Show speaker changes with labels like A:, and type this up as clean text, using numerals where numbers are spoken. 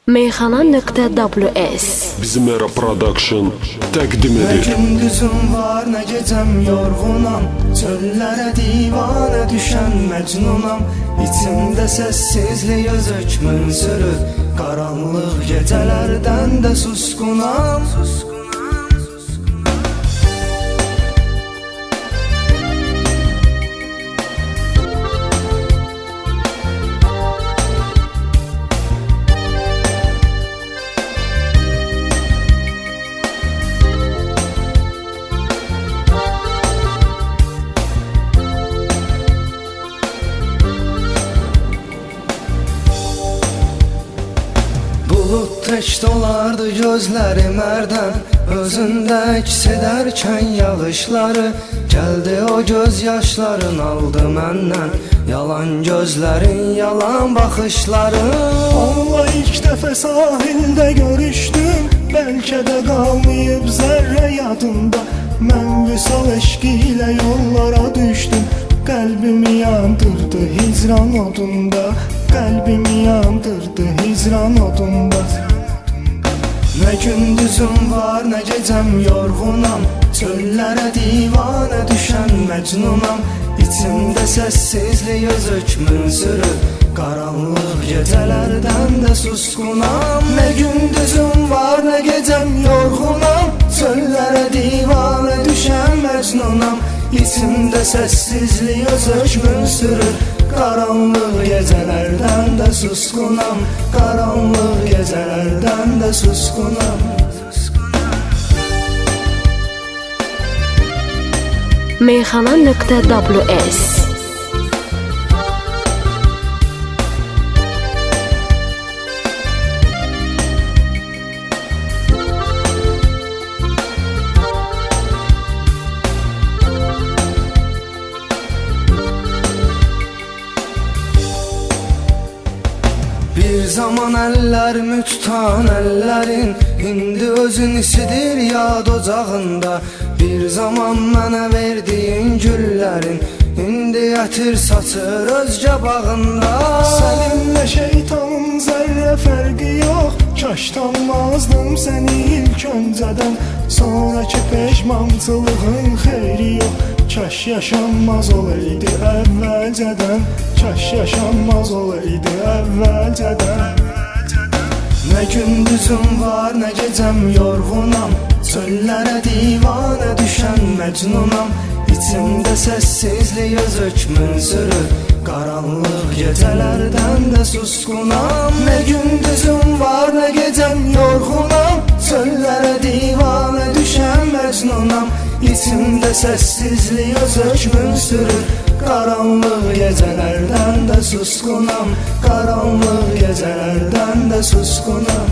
A: Meyxana.ws
B: Bizim Era Production təqdim
C: Ne
B: edir.
C: gündüzüm var ne gecem yorgunam, çöllere divane düşen mecnunam. İçimde sessizlik öz hükmün sürür, karanlık gecelerden de suskunam. Bulut tek dolardı gözlerim erden, özünde əks ederken yağışları. Geldi o gözyaşların aldı məndən, yalan gözlerin, yalan bakışları.
D: Onunla ilk dəfə sahildə görüşdüm, bəlkə də qalmayıb zərrə yadımda. Mən vüsal eşqi ilə yollara düşdüm, qəlbimi yandırdı hicran odunda, qəlbimi yandırdı hicran odunda.
C: Ne gündüzüm var ne gecem yorgunam, çöllere divane düşen mecnunam. İçimde sessizlik öz hükmün sürür, karanlık gecelerden de suskunam. Ne gündüzüm var ne gecem yorgunam, çöllere divane düşen mecnunam. İçimde sessizlik öz hükmün sürür, karanlık gecelerden de suskunam, karanlık gecelerden de suskunam.
A: Meyxana.ws
C: Bir zaman ellerimi tutan ellerin, indi özün isidir yad ocağında. Bir zaman mənə verdiyin güllerin, indi ətir saçır özgə bağında.
D: Səninlə şeytanın zərrə fərqi yox, kaş tanımazdım səni ilk öncədən. Sonraki peşmançılığın xeyri yox, kaş yaşanmaz olaydı əvvəlcədən, kaş yaşanmaz olaydı əvvəlcədən.
C: Ne gündüzüm var ne gecem yorgunam, çöllere divane düşen mecnunam. İçimde sessizlik öz hükmün sürür, karanlık gecelerden de suskunam. Ne gündüzüm var ne gecem yorgunam, çöllere divane düşen mecnunam. İçimde sessizlik öz hükmün sürür, karanlık gecelerden de suskunam, karanlık gecelerden de suskunam.